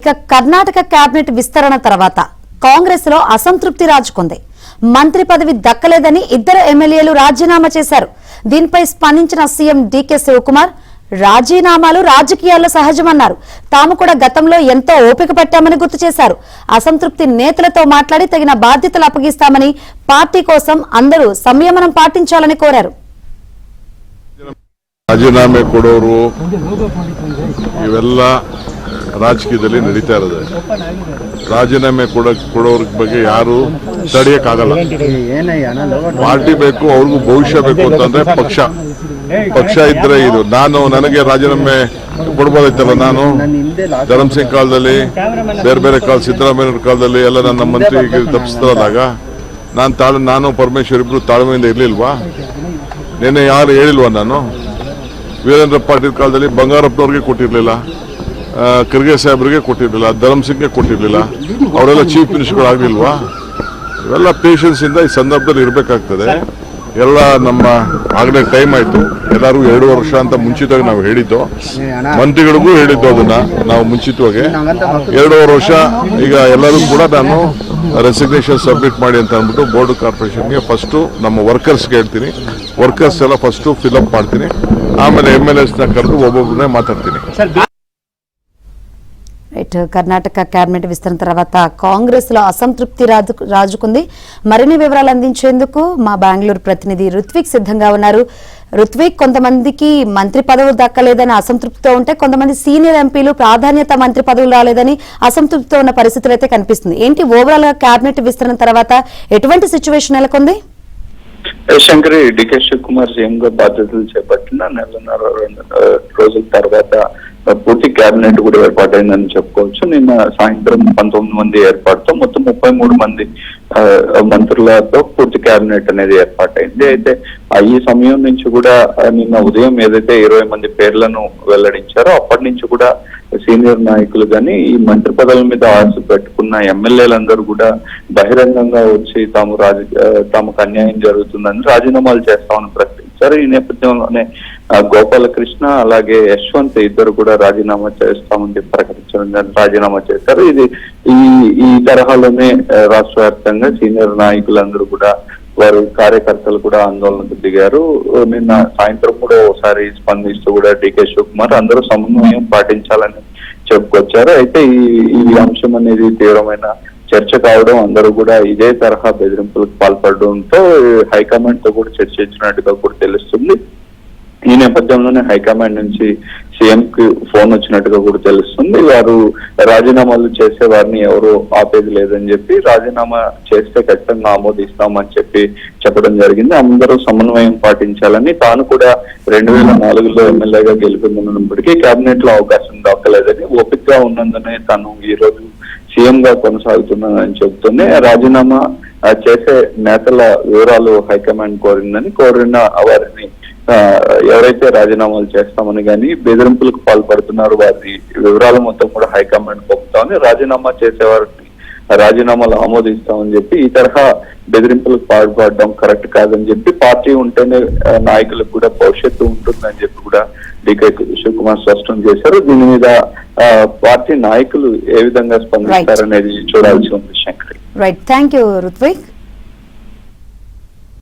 ఇక కర్ణాటక కేబినెట్ విస్తరణ తర్వాత కాంగ్రెస్ లో అసంతృప్తి రాజుకుంది. మంత్రి పదవి దక్కలేదని ఇద్దరు ఎమ్మెల్యేలు రాజీనామా చేశారు. దీనిపై స్పందించిన సీఎం డీకే శివకుమార్ రాజీనామాలు రాజకీయాల్లో సహజమన్నారు. తాము కూడా గతంలో ఎంతో ఓపిక పట్టామని గుర్తు చేశారు. అసంతృప్తి నేతలతో మాట్లాడి తగిన బాధ్యతలు అప్పగిస్తామని, పార్టీ కోసం అందరూ సంయమనం పాటించాలని కోరారు. ರಾಜೀನಾಮೆ ಕೊಡೋರು ಇವೆಲ್ಲ ರಾಜಕೀಯದಲ್ಲಿ ನಡೀತಾ ಇರೋದು. ರಾಜೀನಾಮೆ ಕೊಡೋರ ಬಗ್ಗೆ ಯಾರು ತಡೆಯಕ್ಕಾಗಲ್ಲ. ಪಾರ್ಟಿ ಬೇಕು, ಅವ್ರಿಗೂ ಭವಿಷ್ಯ ಬೇಕು ಅಂತಂದ್ರೆ ಪಕ್ಷ ಇದ್ರೆ ಇದು. ನನಗೆ ರಾಜೀನಾಮೆ ಕೊಡ್ಬೋದೈತಲ್ಲ. ನಾನು ಧರ್ಮಸಿಂಗ್ ಕಾಲದಲ್ಲಿ, ಬೇರೆ ಕಾಲ ಸಿದ್ದರಾಮಯ್ಯ ಕಾಲದಲ್ಲಿ ಎಲ್ಲ ನನ್ನ ಮಂತ್ರಿಗೆ ತಪ್ಪಿಸ್ತಾರಾಗ ನಾನು ಪರಮೇಶ್ವರ್ ಇಬ್ರು ತಾಳ್ಮೆಯಿಂದ ಇರ್ಲಿಲ್ವಾ? ನಿನ್ನೆ ಯಾರು ಹೇಳಿಲ್ವಾ? ನಾನು ವೀರೇಂದ್ರ ಪಾಟೀಲ್ ಕಾಲದಲ್ಲಿ ಬಂಗಾರಪ್ಪನವ್ರಿಗೆ ಕೊಟ್ಟಿರ್ಲಿಲ್ಲ, ಖರ್ಗೆ ಸಾಹೇಬ್ರಿಗೆ ಕೊಟ್ಟಿರ್ಲಿಲ್ಲ, ಧರ್ಮಸಿಂಗ್ಗೆ ಕೊಟ್ಟಿರ್ಲಿಲ್ಲ. ಅವರೆಲ್ಲ ಚೀಫ್ ಮಿನಿಸ್ಟರ್ಗಳಾಗ್ಲಿಲ್ವಾ? ಇವೆಲ್ಲ ಪೇಷನ್ಸ್ ಇಂದ ಈ ಸಂದರ್ಭದಲ್ಲಿ ಇರಬೇಕಾಗ್ತದೆ. ಎಲ್ಲ ನಮ್ಮ ಆಗಲೇ ಟೈಮ್ ಆಯ್ತು. ಎಲ್ಲರಿಗೂ 2 ವರ್ಷ ಅಂತ ಮುಂಚಿತವಾಗಿ ನಾವು ಹೇಳಿದ್ದು, ಮಂತ್ರಿಗಳಿಗೂ ಹೇಳಿದ್ದು. ಅದನ್ನ ನಾವು ಮುಂಚಿತವಾಗಿ 2 ವರ್ಷ. ಈಗ ಎಲ್ಲರೂ ಕೂಡ ನಾನು ರೆಸಿಗ್ನೇಷನ್ ಸಬ್ಮಿಟ್ ಮಾಡಿ ಅಂತ ಅಂದ್ಬಿಟ್ಟು ಬೋರ್ಡ್ ಕಾರ್ಪೊರೇಷನ್ಗೆ ಫಸ್ಟ್ ನಮ್ಮ ವರ್ಕರ್ಸ್ಗೆ ಹೇಳ್ತೀನಿ. ವರ್ಕರ್ಸ್ ಎಲ್ಲ ಫಸ್ಟ್ ಫಿಲ್ಅಪ್ ಮಾಡ್ತೀನಿ, ಆಮೇಲೆ MLAs ನ ಕರೆದು ಒಬ್ಬೊಬ್ಬರನ್ನೇ ಮಾತಾಡ್ತೀನಿ. రైట్. కర్ణాటక కేబినెట్ విస్తరణ తర్వాత కాంగ్రెస్ లో అసంతృప్తి రాజుకుంది. మరిన్ని వివరాలు అందించేందుకు మా బెంగళూరు ప్రతినిధి రుత్విక్ సిద్ధంగా ఉన్నారు. రుత్విక్, కొంతమందికి మంత్రి పదవులు దక్కలేదని అసంతృప్తితో ఉంటే, కొంతమంది సీనియర్ ఎంపీలు ప్రాధాన్యత మంత్రి పదవులు రాలేదని అసంతృప్తితో ఉన్న పరిస్థితులు అయితే కనిపిస్తుంది. ఏంటి ఓవరాల్ గా కేబినెట్ విస్తరణ తర్వాత ఎటువంటి సిచ్యువేషన్ నెలకొంది? శంకరి, డికే శివకుమార్ సీఎం గా బాధ్యతలు చేపట్టిన 1.5 రోజుల తర్వాత పూర్తి కేబినెట్ కూడా ఏర్పాటైందని చెప్పుకోవచ్చు. నిన్న సాయంత్రం 19 మంది ఏర్పాటుతో మొత్తం 33 మంది మంత్రులతో పూర్తి కేబినెట్ అనేది ఏర్పాటైంది. అయితే ఈ సమయం నుంచి కూడా నిన్న ఉదయం ఏదైతే 20 మంది పేర్లను వెల్లడించారో అప్పటి నుంచి కూడా సీనియర్ నాయకులు కానీ ఈ మంత్రి పదవుల మీద ఆశ పెట్టుకున్న ఎమ్మెల్యేలందరూ కూడా బహిరంగంగా వచ్చి తమకు అన్యాయం జరుగుతుందని రాజీనామాలు చేస్తామని ప్రకటించారు. ఈ నేపథ్యంలోనే గోపాలకృష్ణ అలాగే యశ్వంత్ ఇద్దరు కూడా రాజీనామా చేస్తామని చెప్పి ప్రకటించడం రాజీనామా చేశారు. ఇది ఈ తరహాలోనే రాష్ట్ర వ్యాప్తంగా సీనియర్ నాయకులందరూ కూడా, వారి కార్యకర్తలు కూడా ఆందోళనకు దిగారు. నిన్న సాయంత్రం కూడా ఒకసారి స్పందిస్తూ కూడా డీకే శివకుమార్ అందరూ సమన్వయం పాటించాలని చెప్పుకొచ్చారు. అయితే ఈ అంశం అనేది తీవ్రమైన చర్చ కావడం, అందరూ కూడా ఇదే తరహా బెదిరింపులకు పాల్పడడంతో హైకమాండ్ తో కూడా చర్చించినట్టుగా కూడా తెలుస్తుంది. ఈ నేపథ్యంలోనే హైకమాండ్ నుంచి సీఎం కి ఫోన్ వచ్చినట్టుగా కూడా తెలుస్తుంది. వారు రాజీనామాలు చేసే వారిని ఎవరు ఆపేది లేదని చెప్పి, రాజీనామా చేస్తే ఖచ్చితంగా ఆమోదిస్తామని చెప్పడం జరిగింది. అందరూ సమన్వయం పాటించాలని, తాను కూడా 2004లో ఎమ్మెల్యేగా గెలుపొందినప్పటికీ కేబినెట్ లో అవకాశం దక్కలేదని, ఓపికగా ఉన్నందునే తాను ఈ రోజు సీఎం గా కొనసాగుతున్నానని చెబుతూనే రాజీనామా చేసే నేతల వివరాలు హైకమాండ్ కోరిన వారిని ఎవరైతే రాజీనామాలు చేస్తామని కానీ బెదిరింపులకు పాల్పడుతున్నారో వారి వివరాలు మొత్తం కూడా హైకమాండ్ పంపుతామని, రాజీనామా చేసేవారిని రాజీనామాలు ఆమోదిస్తామని చెప్పి, ఈ తరహా బెదిరింపులకు పాల్పడడం కరెక్ట్ కాదని చెప్పి, పార్టీ ఉంటేనే నాయకులకు కూడా భవిష్యత్తు ఉంటుందని చెప్పి కూడా డీకే శివకుమార్ స్పష్టం చేశారు. దీని మీద పార్టీ నాయకులు ఏ విధంగా స్పందిస్తారనేది చూడాల్సి ఉంది. Shankari, right. Thank you Ruthvik.